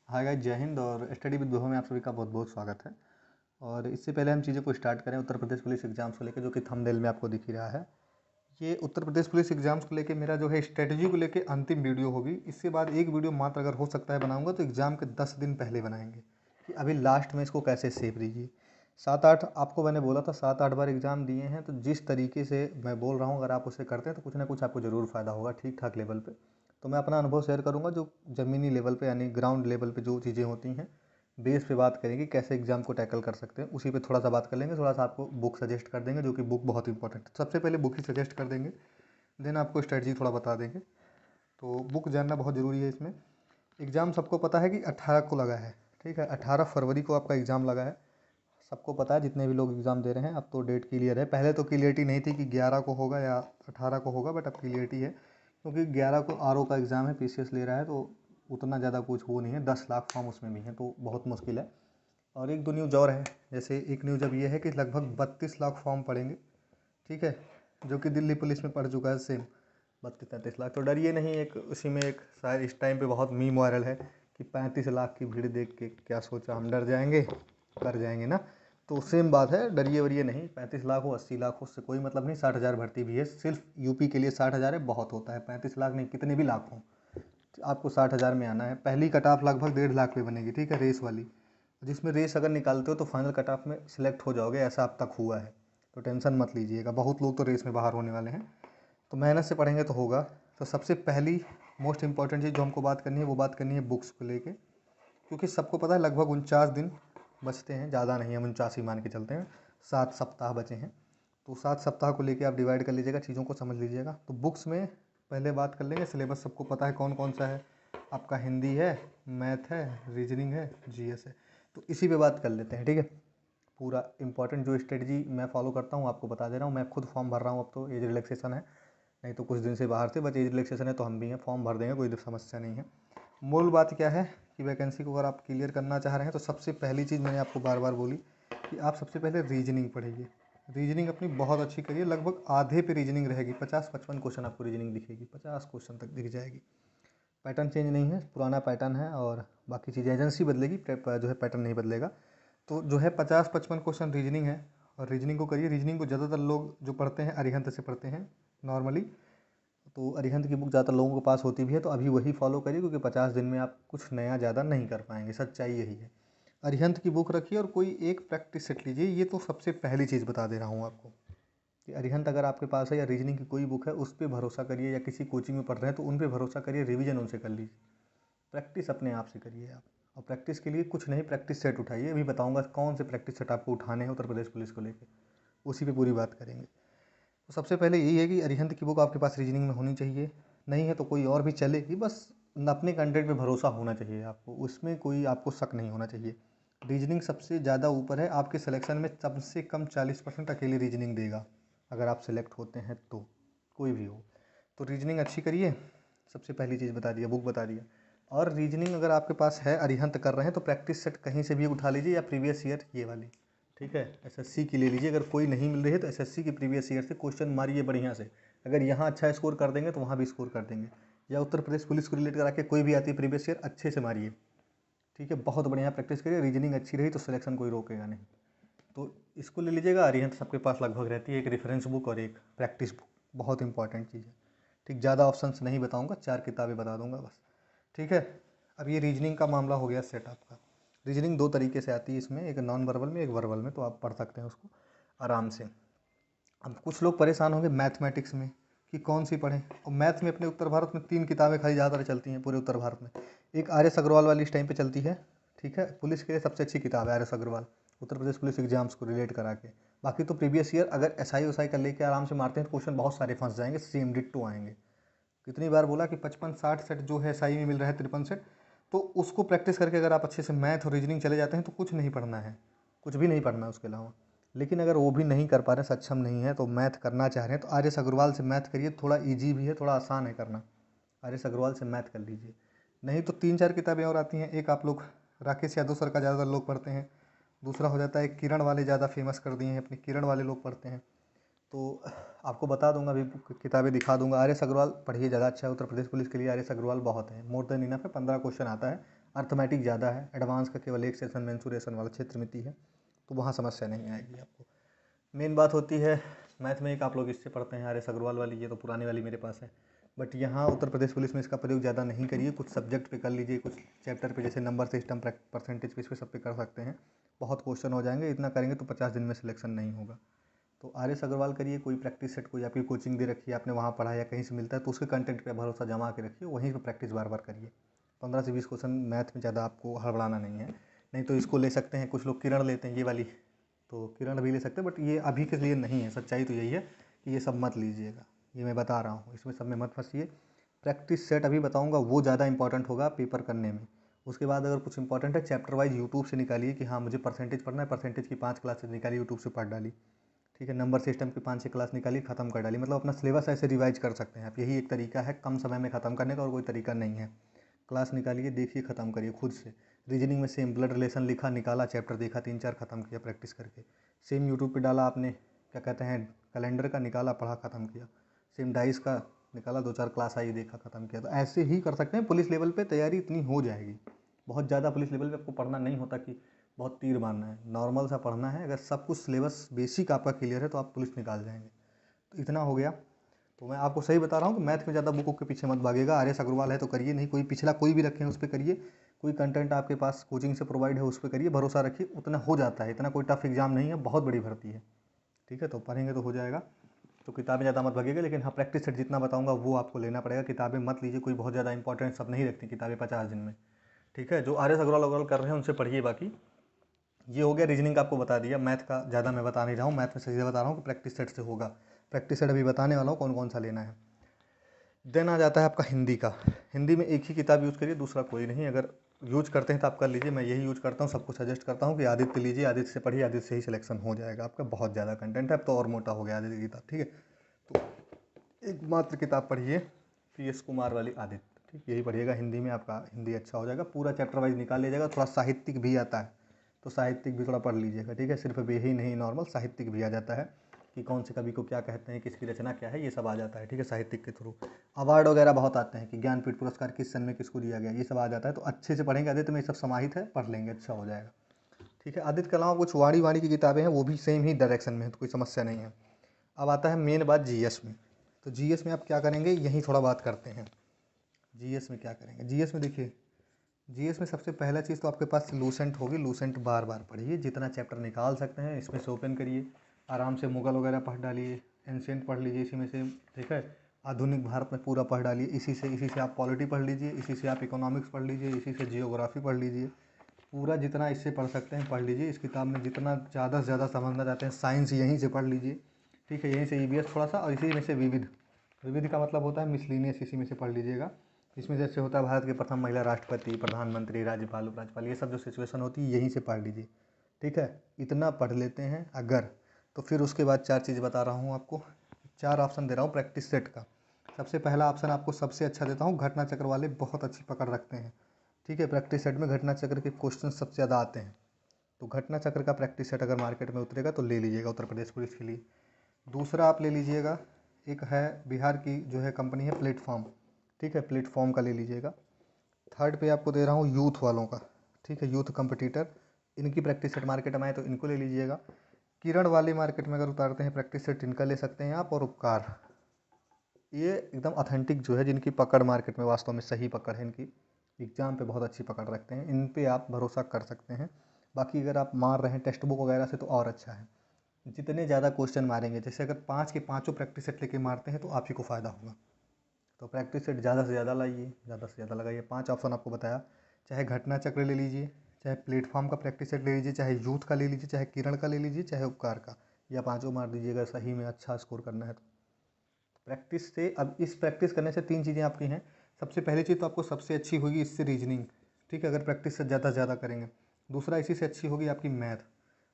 Hi guys, जय हिंद। और study with वैभव में आप सभी का बहुत बहुत स्वागत है। और इससे पहले हम चीज़ों को स्टार्ट करें उत्तर प्रदेश पुलिस एग्जाम्स को लेकर, जो कि थंबनेल में आपको दिख ही रहा है। ये उत्तर प्रदेश पुलिस एग्जाम्स को लेकर मेरा जो है स्ट्रेटजी को लेकर अंतिम वीडियो होगी। इसके बाद एक वीडियो मात्र अगर हो सकता है बनाऊंगा तो एग्ज़ाम के 10 दिन पहले बनाएंगे कि अभी लास्ट में इसको कैसे सेव दीजिए। 7-8 आपको मैंने बोला था, 7-8 बार एग्ज़ाम दिए हैं, तो जिस तरीके से मैं बोल रहा हूँ अगर आप उसे करते हैं तो कुछ ना कुछ आपको ज़रूर फ़ायदा होगा ठीक ठाक लेवल पे। तो मैं अपना अनुभव शेयर करूँगा, जो ज़मीनी लेवल पे यानी ग्राउंड लेवल पे जो चीज़ें होती हैं बेस पे बात करेंगे कैसे एग्जाम को टैकल कर सकते हैं, उसी पे थोड़ा सा बात कर लेंगे। थोड़ा सा आपको बुक सजेस्ट कर देंगे, जो कि बुक बहुत इंपॉर्टेंट है। सबसे पहले बुक ही सजेस्ट कर देंगे, देन आपको स्ट्रेटजी थोड़ा बता देंगे। तो बुक जानना बहुत ज़रूरी है इसमें। एग्ज़ाम सबको पता है कि 18 को लगा है, ठीक है। 18 फरवरी को आपका एग्ज़ाम लगा है, सबको पता है जितने भी लोग एग्ज़ाम दे रहे हैं। अब तो डेट क्लियर है, पहले तो क्लियरिटी नहीं थी कि 11 को होगा या 18 को होगा, बट अब क्लियरिटी है क्योंकि 11 को आरओ का एग्ज़ाम है, पीसीएस ले रहा है, तो उतना ज़्यादा कुछ वो नहीं है। 10 लाख फॉर्म उसमें भी हैं, तो बहुत मुश्किल है। और एक दो न्यूज़ और है, जैसे एक न्यूज़ अब ये है कि लगभग 32 लाख फॉर्म पड़ेंगे, ठीक है, जो कि दिल्ली पुलिस में पड़ चुका है सेम 32-33 लाख। तो डरिए नहीं। एक उसी में एक शायद इस टाइम पे बहुत मीम वायरल है कि 35 लाख की भीड़ देख के क्या सोचा हम डर जाएंगे, कर जाएंगे ना। तो सेम बात है, डरिए वरिए नहीं। 35 लाख हो 80 लाख हो उससे कोई मतलब नहीं। 60,000 भर्ती भी है, सिर्फ यूपी के लिए 60,000 है, बहुत होता है। 35 लाख नहीं, कितने भी लाख हों, आपको 60,000 में आना है। पहली कट ऑफ लगभग 1.5 लाख पे बनेगी, ठीक है, रेस वाली, जिसमें रेस अगर निकालते हो तो फाइनल कट ऑफ में सिलेक्ट हो जाओगे, ऐसा अब तक हुआ है। तो टेंशन मत लीजिएगा, बहुत लोग तो रेस में बाहर होने वाले हैं। तो मेहनत से पढ़ेंगे तो होगा। तो सबसे पहली मोस्ट इंपॉर्टेंट चीज़ जो हमको बात करनी है वो बात करनी है बुक्स को लेके, क्योंकि सबको पता है लगभग 49 दिन बचते हैं, ज़्यादा नहीं, हम 49 ही मान के चलते हैं। 7 सप्ताह बचे हैं, तो 7 सप्ताह को लेके आप डिवाइड कर लीजिएगा, चीज़ों को समझ लीजिएगा। तो बुक्स में पहले बात कर लेंगे। सिलेबस सबको पता है कौन कौन सा है आपका। हिंदी है, मैथ है, रीजनिंग है, जीएस है। तो इसी पे बात कर लेते हैं, ठीक है। पूरा इंपॉर्टेंट जो स्ट्रेटजी मैं फॉलो करता हूँ आपको बता दे रहा हूँ। मैं खुद फॉर्म भर रहा हूँ, अब तो एज रिलैक्सेशन है, नहीं तो कुछ दिन से बाहर थे, बट एज रिलैक्सेशन है तो हम भी हैं, फॉर्म भर देंगे, कोई समस्या नहीं है। मूल बात क्या है कि वैकेंसी को अगर आप क्लियर करना चाह रहे हैं तो सबसे पहली चीज़ मैंने आपको बार बार बोली कि आप सबसे पहले रीजनिंग पढ़िए। रीजनिंग अपनी बहुत अच्छी करिए, लगभग आधे पे रीजनिंग रहेगी। 50-55 क्वेश्चन आपको रीजनिंग दिखेगी, 50 क्वेश्चन तक दिख जाएगी। पैटर्न चेंज नहीं है, पुराना पैटर्न है, और बाकी चीज़ें एजेंसी बदलेगी, जो है पैटर्न नहीं बदलेगा। तो जो है 50-55 क्वेश्चन रीजनिंग है, और रीजनिंग को करिए। रीजनिंग को ज़्यादातर लोग जो पढ़ते हैं अरिहंत से पढ़ते हैं नॉर्मली, तो अरिहंत की बुक ज़्यादातर लोगों के पास होती भी है, तो अभी वही फॉलो करिए, क्योंकि 50 दिन में आप कुछ नया ज़्यादा नहीं कर पाएंगे, सच्चाई यही है। अरिहंत की बुक रखिए और कोई एक प्रैक्टिस सेट लीजिए। ये तो सबसे पहली चीज़ बता दे रहा हूँ आपको कि अरिहंत अगर आपके पास है या रीजनिंग की कोई बुक है उस पर भरोसा करिए, या किसी कोचिंग में पढ़ रहे हैं तो उन पर भरोसा करिए, रिवीजन उनसे कर लीजिए। प्रैक्टिस अपने आप से करिए आप। और प्रैक्टिस के लिए कुछ नहीं, प्रैक्टिस सेट उठाइए। अभी बताऊंगा कौन से प्रैक्टिस सेट आपको उठाने हैं उत्तर प्रदेश पुलिस को लेकर, उसी पे पूरी बात करेंगे। तो सबसे पहले यही है कि अरिहंत की बुक आपके पास रीजनिंग में होनी चाहिए। नहीं है तो कोई और भी चलेगी, बस अपने कंटेंट पे भरोसा होना चाहिए आपको, उसमें कोई आपको शक नहीं होना चाहिए। रीजनिंग सबसे ज़्यादा ऊपर है आपके सिलेक्शन में, कम से कम 40% अकेले रीजनिंग देगा अगर आप सिलेक्ट होते हैं तो, कोई भी हो। तो रीजनिंग अच्छी करिए, सबसे पहली चीज़ बता दिया, बुक बता दिया। और रीजनिंग अगर आपके पास है, अरिहंत कर रहे हैं, तो प्रैक्टिस सेट कहीं से भी उठा लीजिए, या प्रीवियस ईयर ये वाली, ठीक है, एसएससी की ले लीजिए। अगर कोई नहीं मिल रही है तो एसएससी की प्रीवियस ईयर से क्वेश्चन मारिए बढ़िया से। अगर यहाँ अच्छा स्कोर कर देंगे तो वहाँ भी स्कोर कर देंगे। या उत्तर प्रदेश पुलिस को रिलेट करा के कोई भी आती है प्रीवियस ईयर, अच्छे से मारिए, ठीक है। बहुत बढ़िया प्रैक्टिस करिए, रीजनिंग अच्छी रही तो सिलेक्शन कोई रोकेगा नहीं। तो इसको ले लीजिएगा। अरिहंत सबके पास लगभग रहती है, एक रेफरेंस बुक और एक प्रैक्टिस बुक, बहुत इंपॉर्टेंट चीज़ है, ठीक। ज़्यादा ऑप्शंस नहीं बताऊँगा, 4 किताबें बता दूँगा बस, ठीक है। अब ये रीजनिंग का मामला हो गया सेट आपका। रीजनिंग 2 तरीके से आती है इसमें, एक नॉन वर्बल में, एक वर्बल में, तो आप पढ़ सकते हैं उसको आराम से। अब कुछ लोग परेशान होंगे मैथमेटिक्स में कि कौन सी पढ़ें, और मैथ में अपने उत्तर भारत में 3 किताबें खाली ज़्यादातर चलती हैं पूरे उत्तर भारत में। एक आर एस अग्रवाल वाली इस टाइम पे चलती है, ठीक है, पुलिस के लिए सबसे अच्छी किताब है R S Agarwal, Uttar Pradesh police exams को रिलेट करा के। बाकी तो प्रीवियस ईयर अगर एस आई उसाई का लेके आराम से मारते हैं तो क्वेश्चन बहुत सारे फंस जाएंगे, सेम डिट्टो आएंगे। कितनी बार बोला कि 55-60 सेट जो है एस आई में मिल रहा है, 53 सेट, तो उसको प्रैक्टिस करके अगर आप अच्छे से मैथ और रीजनिंग चले जाते हैं तो कुछ नहीं पढ़ना है, कुछ भी नहीं पढ़ना है उसके अलावा। लेकिन अगर वो भी नहीं कर पा रहे, सक्षम नहीं है, तो मैथ करना चाह रहे हैं तो आर एस अग्रवाल से मैथ करिए, थोड़ा इजी भी है, थोड़ा आसान है करना। आर एस अग्रवाल से मैथ कर लीजिए। नहीं तो 3-4 किताबें और आती हैं। एक आप लोग राकेश यादव सर का ज़्यादातर लोग पढ़ते हैं, दूसरा हो जाता है किरण वाले, ज़्यादा फेमस कर दिए हैं अपने, किरण वाले लोग पढ़ते हैं। तो आपको बता दूंगा, अभी किताबें दिखा दूंगा। आर एस अग्रवाल पढ़िए, ज़्यादा अच्छा है उत्तर प्रदेश पुलिस के लिए। आर एस अग्रवाल बहुत है, मोर देन इनफ है, 15 क्वेश्चन आता है, अर्थमेटिक ज़्यादा है, एडवांस का केवल एक सेशन मेंसुरेशन वाला क्षेत्र मिति है, तो वहाँ समस्या नहीं आएगी आपको। मेन बात होती है मैथ में एक आप लोग इससे पढ़ते हैं RS अग्रवाल वाली, ये तो पुरानी वाली मेरे पास है, बट यहाँ उत्तर प्रदेश पुलिस में इसका प्रयोग ज़्यादा नहीं करिए। कुछ सब्जेक्ट पे कर लीजिए, कुछ चैप्टर पे जैसे नंबर सिस्टम, परसेंटेज पे, इस पे सब पे कर सकते हैं। बहुत क्वेश्चन हो जाएंगे, इतना करेंगे तो 50 दिन में सिलेक्शन नहीं होगा। तो RS अग्रवाल करिए, कोई प्रैक्टिस सेट कोई आपकी कोचिंग दे रखी है, आपने वहाँ पढ़ा या कहीं से मिलता है तो उसके कंटेंट पे भरोसा जमा के रखिए, वहीं पर प्रैक्टिस बार बार करिए। 15 से 20 क्वेश्चन मैथ में ज़्यादा आपको हड़बड़ाना नहीं है। नहीं तो इसको ले सकते हैं, कुछ लोग किरण लेते हैं ये वाली, तो किरण भी ले सकते हैं, बट ये अभी के लिए नहीं है। सच्चाई तो यही है कि ये सब मत लीजिएगा, ये मैं बता रहा हूँ, इसमें सब में मत फंसिए। प्रैक्टिस सेट अभी बताऊँगा, वो ज़्यादा इंपॉर्टेंट होगा पेपर करने में। उसके बाद अगर कुछ इंपॉर्टेंट है चैप्टर वाइज यूट्यूब से निकालिए कि हाँ मुझे परसेंटेज पढ़ना है, परसेंटेज की 5 क्लासेज निकाली यूट्यूब से पढ़ डाली, ठीक है। नंबर सिस्टम की 5-6 क्लास निकाली, ख़त्म कर डाली, मतलब अपना सिलेबस ऐसे रिवाइज कर सकते हैं आप। यही एक तरीका है कम समय में ख़त्म करने का, और कोई तरीका नहीं है। क्लास निकालिए, देखिए, ख़त्म करिए खुद से। रीजनिंग में सेम ब्लड रिलेशन लिखा, निकाला, चैप्टर देखा, 3-4 ख़त्म किया प्रैक्टिस करके। सेम यूट्यूब पे डाला आपने, क्या कहते हैं, कैलेंडर का निकाला, पढ़ा, ख़त्म किया। सेम डाइस का निकाला, 2-4 क्लास आई, देखा, ख़त्म किया। तो ऐसे ही कर सकते हैं। पुलिस लेवल पे तैयारी इतनी हो जाएगी। बहुत ज़्यादा पुलिस लेवल पे आपको पढ़ना नहीं होता कि बहुत तीर मारना है, नॉर्मल सा पढ़ना है। अगर सब कुछ सिलेबस बेसिक आपका क्लियर है तो आप पुलिस निकाल जाएंगे। तो इतना हो गया। तो मैं आपको सही बता रहा हूँ कि मैथ में ज़्यादा बुक के पीछे मत भागिएगा। RS अग्रवाल है तो करिए, नहीं कोई पिछला कोई भी रखें उस पर करिए, कोई कंटेंट आपके पास कोचिंग से प्रोवाइड है उस पर करिए, भरोसा रखिए, उतना हो जाता है। इतना कोई टफ एग्जाम नहीं है, बहुत बड़ी भर्ती है, ठीक है। तो पढ़ेंगे तो हो जाएगा। तो किताबें ज़्यादा मत भागिएगा, लेकिन हाँ प्रैक्टिस सेट जितना बताऊँगा वो आपको लेना पड़ेगा। किताबें मत लीजिए, कोई बहुत ज़्यादा इंपॉर्टेंट सब नहीं रखती किताबें 50 दिन में, ठीक है। जो RS अग्रवाल कर रहे हैं उनसे पढ़िए। बाकी ये हो गया, रीजनिंग का आपको बता दिया। मैथ का ज़्यादा मैं बता नहीं रहा हूँ, मैथ में सीधे बता रहा हूँ कि प्रैक्टिस सेट से होगा। प्रैक्टिस सेट अभी बताने वाला हूँ कौन कौन सा लेना है। देन आ जाता है आपका हिंदी का। हिंदी में एक ही किताब यूज़ करिए, दूसरा कोई नहीं। अगर यूज करते हैं तो आप कर लीजिए, मैं यही यूज करता हूँ। सबको सजेस्ट करता हूँ कि आदित्य लीजिए, आदित्य से पढ़िए, आदित्य से ही सिलेक्शन हो जाएगा आपका। बहुत ज़्यादा कंटेंट है, अब तो और मोटा हो गया आदित्य की किताब, ठीक है। तो एकमात्र किताब पढ़िए PS कुमार वाली आदित्य, ठीक, यही पढ़िएगा। हिंदी में आपका हिंदी अच्छा हो जाएगा, पूरा चैप्टर वाइज निकाल लीजिएगा। थोड़ा साहित्यिक भी आता है तो साहित्यिक भी थोड़ा पढ़ लीजिएगा, ठीक है। सिर्फ यही नहीं, नॉर्मल साहित्यिक भी आ जाता है कि कौन से कवि को क्या कहते हैं, किसकी रचना क्या है, ये सब आ जाता है, ठीक है। साहित्यिक के थ्रू अवार्ड वगैरह बहुत आते हैं कि ज्ञानपीठ पुरस्कार किस सन में किसको दिया गया, ये सब आ जाता है। तो अच्छे से पढ़ेंगे, आदित्य में ये सब समाहित है, पढ़ लेंगे, अच्छा हो जाएगा, ठीक है। आदित्य के अलावा कुछ वाणी की किताबें हैं, वो भी सेम ही डायरेक्शन में है, तो कोई समस्या नहीं है। अब आता है मेन बात GS में। तो GS में आप क्या करेंगे, यही थोड़ा बात करते हैं। GS में क्या करेंगे, GS में देखिए, GS में सबसे पहला चीज़ तो आपके पास लूसेंट होगी। लूसेंट बार बार पढ़िए, जितना चैप्टर निकाल सकते हैं इसमें से ओपन करिए, आराम से मुगल वगैरह पढ़ डालिए, एंशियंट पढ़ लीजिए इसी में से, ठीक है। आधुनिक भारत में पूरा पढ़ डालिए, इसी से आप पॉलिटी पढ़ लीजिए, इसी से आप इकोनॉमिक्स पढ़ लीजिए, इसी से जियोग्राफी पढ़ लीजिए। पूरा जितना इससे पढ़ सकते हैं पढ़ लीजिए। इस किताब में जितना ज़्यादा से ज़्यादा समझना चाहते हैं साइंस, यहीं से पढ़ लीजिए, ठीक है। यहीं से EVS थोड़ा सा, और इसी में से विविध। विविध का मतलब होता है मिसलिनियस, इसी में से पढ़ लीजिएगा। इसमें जैसे होता है भारत के प्रथम महिला राष्ट्रपति, प्रधानमंत्री, राज्यपाल, उपराज्यपाल, ये सब जो सिचुएशन होती है यहीं से पढ़ लीजिए, ठीक है। इतना पढ़ लेते हैं अगर, तो फिर उसके बाद 4 चीज़ बता रहा हूँ आपको, 4 ऑप्शन दे रहा हूँ प्रैक्टिस सेट का। सबसे पहला ऑप्शन आपको सबसे अच्छा देता हूँ, घटना चक्र वाले बहुत अच्छी पकड़ रखते हैं, ठीक है। प्रैक्टिस सेट में घटना चक्र के क्वेश्चन सबसे ज़्यादा आते हैं, तो घटना चक्र का प्रैक्टिस सेट अगर मार्केट में उतरेगा तो ले लीजिएगा उत्तर प्रदेश पुलिस के लिए। दूसरा आप ले लीजिएगा, एक है बिहार की जो है कंपनी है प्लेटफॉर्म, ठीक है, प्लेटफॉर्म का ले लीजिएगा। थर्ड पे आपको दे रहा हूँ यूथ वालों का, ठीक है, यूथ कंपटीटर, इनकी प्रैक्टिस सेट मार्केट में आए तो इनको ले लीजिएगा। किरण वाले मार्केट में अगर उतारते हैं प्रैक्टिस सेट, इनका ले सकते हैं आप। और उपकार, ये एकदम ऑथेंटिक जो है, जिनकी पकड़ मार्केट में वास्तव में सही पकड़ है, इनकी एग्ज़ाम पे बहुत अच्छी पकड़ रखते हैं, इन पे आप भरोसा कर सकते हैं। बाकी अगर आप मार रहे हैं टेक्स्ट बुक वगैरह से तो और अच्छा है। जितने ज़्यादा क्वेश्चन मारेंगे, जैसे अगर 5 के पाँचों प्रैक्टिस सेट लेके मारते हैं तो आप ही को फ़ायदा होगा। तो प्रैक्टिस सेट ज़्यादा से ज़्यादा लाइए, ज़्यादा से ज़्यादा लगाइए। 5 ऑप्शन आपको बताया, चाहे घटना चक्र ले लीजिए, चाहे प्लेटफॉर्म का प्रैक्टिस सेट ले लीजिए, चाहे यूथ का ले लीजिए, चाहे किरण का ले लीजिए, चाहे उपकार का, या पाँचों मार दीजिए अगर सही में अच्छा स्कोर करना है तो। प्रैक्टिस से, अब इस प्रैक्टिस करने से 3 चीज़ें आपकी हैं। सबसे पहली चीज़ तो आपको सबसे अच्छी होगी इससे रीजनिंग, ठीक है, अगर प्रैक्टिस से ज़्यादा करेंगे। दूसरा इसी से अच्छी होगी आपकी मैथ,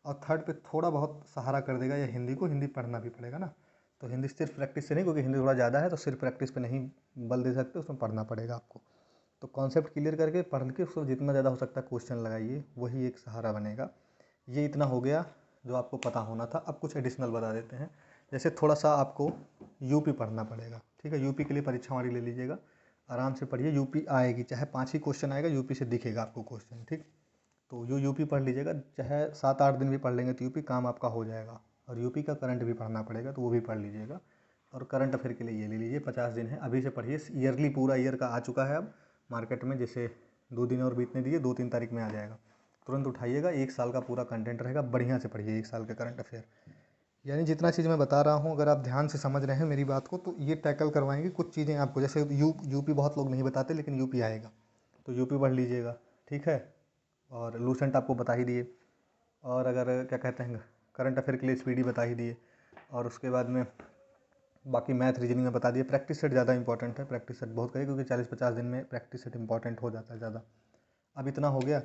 और थर्ड पे थोड़ा बहुत सहारा कर देगा या हिंदी को, हिंदी पढ़ना भी पड़ेगा ना। तो हिंदी सिर्फ प्रैक्टिस से नहीं, क्योंकि हिंदी थोड़ा ज़्यादा है तो सिर्फ प्रैक्टिस पे नहीं बल दे सकते, उसमें पढ़ना पड़ेगा आपको। तो कॉन्सेप्ट क्लियर करके पढ़ के उसको जितना ज़्यादा हो सकता है क्वेश्चन लगाइए, वही एक सहारा बनेगा। ये इतना हो गया जो आपको पता होना था। अब कुछ एडिशनल बता देते हैं। जैसे थोड़ा सा आपको यूपी पढ़ना पड़ेगा, ठीक है। यूपी के लिए परीक्षा हमारी ले लीजिएगा, आराम से पढ़िए, यूपी आएगी, चाहे 5 ही क्वेश्चन आएगा यूपी से दिखेगा आपको क्वेश्चन, ठीक। तो जो यूपी पढ़ लीजिएगा, चाहे 7-8 दिन भी पढ़ लेंगे तो यूपी काम आपका हो जाएगा। और यूपी का करंट भी पढ़ना पड़ेगा तो वो भी पढ़ लीजिएगा। और करंट अफेयर के लिए ये ले लीजिए, 50 दिन है अभी से पढ़िए, ईयरली पूरा ईयर का आ चुका है अब मार्केट में, जैसे 2 दिन और बीतने दीजिए, 2-3 तारीख में आ जाएगा, तुरंत उठाइएगा। 1 साल का पूरा कंटेंट रहेगा, बढ़िया से पढ़िए 1 साल के करंट अफेयर। यानी जितना चीज़ मैं बता रहा हूँ, अगर आप ध्यान से समझ रहे हैं मेरी बात को, तो ये टैकल करवाएंगे कुछ चीज़ें आपको। जैसे यूपी बहुत लोग नहीं बताते, लेकिन यूपी आएगा तो यूपी पढ़ लीजिएगा, ठीक है। और लूसेंट आपको बता ही दिए, और अगर क्या कहते हैं करंट अफेयर के लिए स्पीडी बता ही दिए, और उसके बाद में बाकी मैथ रीजनिंग में बता दिए। प्रैक्टिस सेट ज़्यादा इंपॉर्टेंट है, प्रैक्टिस सेट बहुत करिए, क्योंकि 40-50 दिन में प्रैक्टिस सेट इंपॉर्टेंट हो जाता है ज़्यादा। अब इतना हो गया।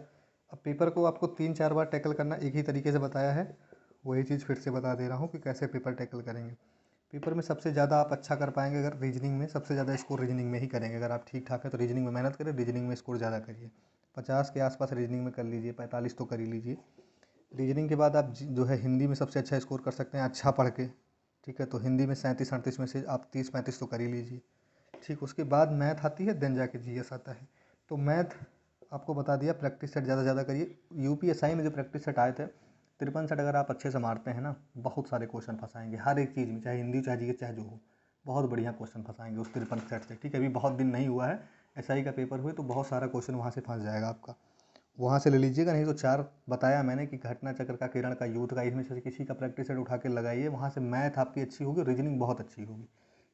अब पेपर को आपको 3-4 बार टैकल करना, एक ही तरीके से बताया है, वही चीज़ फिर से बता दे रहा हूँ कि कैसे पेपर टैकल करेंगे। पेपर में सबसे ज़्यादा आप अच्छा कर पाएंगे अगर रीजनिंग में, सबसे ज़्यादा स्कोर रीजनिंग में ही करेंगे। अगर आप ठीक ठाक है तो रीजनिंग में मेहनत करें, रीजनिंग में स्कोर ज़्यादा करिए, 50 के आसपास रीजनिंग में कर लीजिए, 45 तो कर ही लीजिए। रीजनिंग के बाद आप जो है हिंदी में सबसे अच्छा स्कोर कर सकते हैं अच्छा पढ़ के, ठीक है। तो हिंदी में 37-38 में से आप 30-35 तो कर ही लीजिए, ठीक। उसके बाद मैथ आती है, देन जाके जीएस आता है। तो मैथ आपको बता दिया, प्रैक्टिस सेट ज़्यादा ज़्यादा करिए। यूपीएसआई में जो प्रैक्टिस सेट आए थे 53 सेट, अगर आप अच्छे से मारते हैं ना, बहुत सारे क्वेश्चन फंसाएंगे हर एक चीज़ में, चाहे हिंदी चाहे जीएस चाहे जो हो, बहुत बढ़िया क्वेश्चन फंसाएंगे उस 53 सेट से, ठीक है। अभी बहुत दिन नहीं हुआ है एसआई का पेपर हुए, तो बहुत सारा क्वेश्चन वहाँ से फंस जाएगा आपका, वहाँ से ले लीजिएगा। नहीं तो 4 बताया मैंने कि घटना चक्र का, किरण का, युद्ध का, इसमें से किसी का प्रैक्टिस सेट उठा के लगाइए, वहाँ से मैथ आपकी अच्छी होगी, रीजनिंग बहुत अच्छी होगी।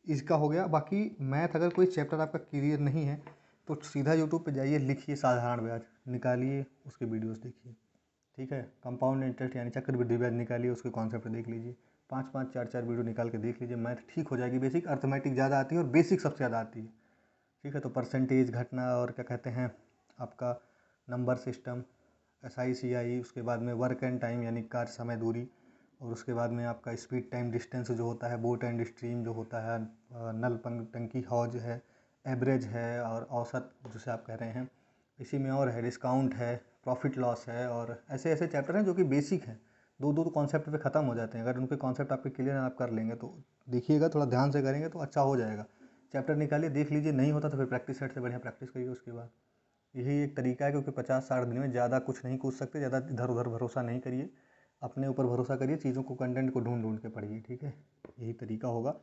इसका हो गया। बाकी मैथ अगर कोई चैप्टर आपका क्लियर नहीं है तो सीधा यूट्यूब पे जाइए, लिखिए साधारण ब्याज निकालिए, उसके वीडियोस देखिए, ठीक है। कंपाउंड इंटरेस्ट यानी चक्रवृद्धि ब्याज निकालिए, उसके कॉन्सेप्ट देख लीजिए, 5-5 4-4 वीडियो निकाल के देख लीजिए, मैथ ठीक हो जाएगी। बेसिक अर्थमेटिक ज़्यादा आती है और बेसिक सबसे ज़्यादा आती है, ठीक है। तो परसेंटेज, घटना, और क्या कहते हैं आपका नंबर सिस्टम, SI CI, उसके बाद में वर्क एंड टाइम यानी कार्य समय दूरी, और उसके बाद में आपका स्पीड टाइम डिस्टेंस जो होता है, बोट एंड स्ट्रीम जो होता है, नल टंकी हौज है, एवरेज है, और औसत जिसे आप कह रहे हैं, इसी में और है डिस्काउंट है, प्रॉफिट लॉस है, और ऐसे ऐसे चैप्टर हैं जो कि बेसिक हैं, दो दो कॉन्सेप्ट पे ख़त्म हो जाते हैं। अगर उनके कॉन्सेप्ट आपके क्लियर आप कर लेंगे तो देखिएगा, थोड़ा ध्यान से करेंगे तो अच्छा हो जाएगा। चैप्टर निकालिए, देख लीजिए, नहीं होता तो फिर प्रैक्टिस सेट से बढ़िया प्रैक्टिस करिए उसके बाद। यही एक तरीका है, क्योंकि 50-60 दिन में ज़्यादा कुछ नहीं कूद सकते, ज़्यादा इधर उधर भरोसा नहीं करिए, अपने ऊपर भरोसा करिए, चीज़ों को, कंटेंट को ढूंढ ढूंढ के पढ़िए, ठीक है। यही तरीका होगा।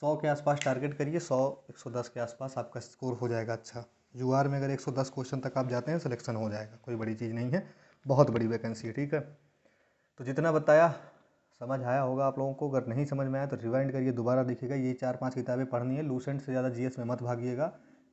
100 के आसपास टारगेट करिए, 100-110 के आसपास आपका स्कोर हो जाएगा अच्छा। यूआर में अगर 110 क्वेश्चन तक आप जाते हैं सिलेक्शन हो जाएगा, कोई बड़ी चीज़ नहीं है, बहुत बड़ी वैकेंसी है, ठीक है। तो जितना बताया समझ आया होगा आप लोगों को। अगर नहीं समझ में आया तो रिवाइंड करिए, दोबारा देखिएगा। ये 4-5 किताबें पढ़नी है। लूसेंट से ज़्यादा जीएस में मत भागिएगा,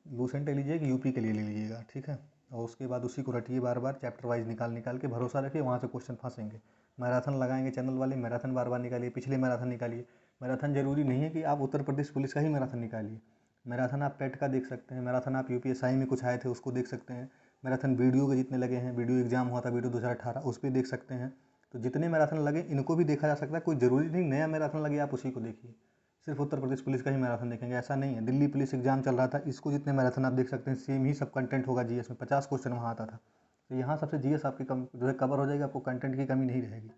लूसेंट ले लीजिए कि यूपी के लिए ले लीजिएगा, ठीक है। और उसके बाद उसी को रटिए बार बार, चैप्टर वाइज निकाल निकाल के, भरोसा रखिए वहाँ से क्वेश्चन फंसेंगे। मैराथन लगाएंगे चैनल वाले, मैराथन बार बार निकालिए, पिछले मैराथन निकालिए। मैराथन जरूरी नहीं है कि आप उत्तर प्रदेश पुलिस का ही मैराथन निकालिए, मैराथन आप पेट का देख सकते हैं, मैराथन आप यूपीएसआई में कुछ आए थे उसको देख सकते हैं, मैराथन वीडियो के जितने लगे हैं, वीडियो एग्जाम हुआ था वीडियो 2018 उस पर देख सकते हैं। तो जितने मैराथन लगे इनको भी देखा जा सकता है, कोई ज़रूरी नहीं नया मैराथन लगे आप उसी को देखिए, सिर्फ उत्तर प्रदेश पुलिस का ही मैराथन देखेंगे ऐसा नहीं है। दिल्ली पुलिस एग्जाम चल रहा था, इसको जितने मैराथन आप देख सकते हैं, सेम ही सब कंटेंट होगा जीएस में, 50 क्वेश्चन वहाँ आता था। तो यहाँ सबसे जीएस आपकी कम जो है कवर हो जाएगी, आपको कंटेंट की कमी नहीं रहेगी।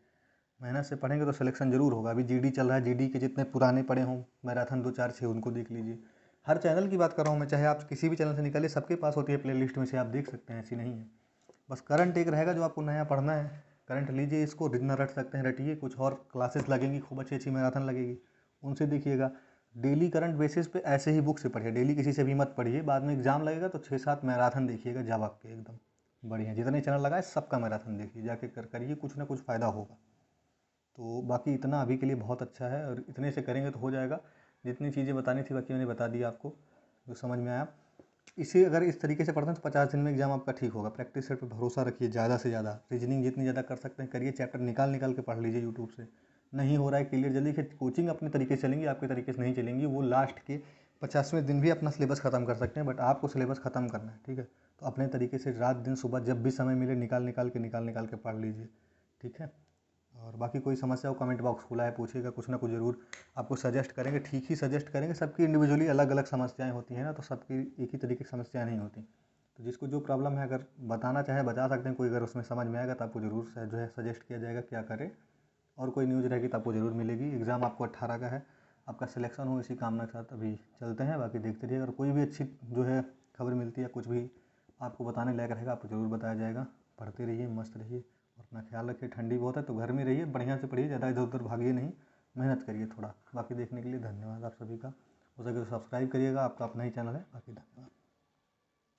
मेहनत से पढ़ेंगे तो सिलेक्शन जरूर होगा। अभी जीडी चल रहा है, जीडी के जितने पुराने पढ़े हों मैराथन 2-4-6 उनको देख लीजिए। हर चैनल की बात कर रहा हूँ मैं, चाहे आप किसी भी चैनल से निकालिए, सबके पास होती है प्ले लिस्ट में से, आप देख सकते हैं, ऐसी नहीं है। बस करंट एक रहेगा जो आपको नया पढ़ना है, करंट लीजिए, इसको जितना रट सकते हैं रटिए। कुछ और क्लासेस लगेंगी खूब अच्छी अच्छी मैराथन लगेगी, उनसे देखिएगा। डेली करंट बेसिस पे ऐसे ही बुक से पढ़िए, डेली किसी से भी मत पढ़िए। बाद में एग्जाम लगेगा तो 6-7 मैराथन देखिएगा जवाब के एकदम बढ़िया, जितने चैनल लगाए सबका मैराथन देखिए, जाके करिए, कुछ ना कुछ फ़ायदा होगा। तो बाकी इतना अभी के लिए बहुत अच्छा है, और इतने से करेंगे तो हो जाएगा। जितनी चीज़ें बतानी थी बाकी मैंने बता दी आपको, जो समझ में आया। इसे अगर इस तरीके से पढ़ते हैं तो 50 दिन में एग्जाम आपका ठीक होगा। प्रैक्टिस सेट पे भरोसा रखिए, ज़्यादा से ज़्यादा रीजनिंग जितनी ज़्यादा कर सकते हैं करिए, चैप्टर निकाल निकाल के पढ़ लीजिए यूट्यूब से। नहीं हो रहा है क्लियर जल्दी, फिर कोचिंग अपने तरीके से चलेंगी, आपके तरीके से नहीं चलेंगी। वो लास्ट के 50वें दिन भी अपना सिलेबस ख़त्म कर सकते हैं, बट आपको सिलेबस ख़त्म करना है, ठीक है। तो अपने तरीके से रात दिन सुबह जब भी समय मिले निकाल निकाल के पढ़ लीजिए, ठीक है। और बाकी कोई समस्या हो कमेंट बॉक्स खुला है, पूछिएगा, कुछ ना कुछ ज़रूर आपको सजेस्ट करेंगे, ठीक ही सजेस्ट करेंगे। सबकी इंडिविजुअली अलग अलग समस्याएं होती हैं ना, तो सबकी एक ही तरीके की समस्याएं नहीं होती। तो जिसको जो प्रॉब्लम है अगर बताना चाहे बता सकते हैं, कोई अगर उसमें समझ में आएगा तो आपको ज़रूर जो है सजेस्ट किया जाएगा क्या करे। और कोई न्यूज़ रहेगी तो आपको ज़रूर मिलेगी। एग्ज़ाम आपको 18 का है, आपका सिलेक्शन हो इसी कामना के साथ अभी चलते हैं। बाकी देखते रहिए, अगर कोई भी अच्छी जो है खबर मिलती है, कुछ भी आपको बताने लायक रहेगा आपको ज़रूर बताया जाएगा। पढ़ते रहिए, मस्त रहिए और अपना ख्याल रखिए। ठंडी बहुत है तो घर में रहिए, बढ़िया से पढ़िए, ज़्यादा इधर उधर भागिए नहीं, मेहनत करिए थोड़ा। बाकी देखने के लिए धन्यवाद आप सभी का। हो सके तो सब्सक्राइब करिएगा, आपका अपना ही चैनल है। बाकी धन्यवाद।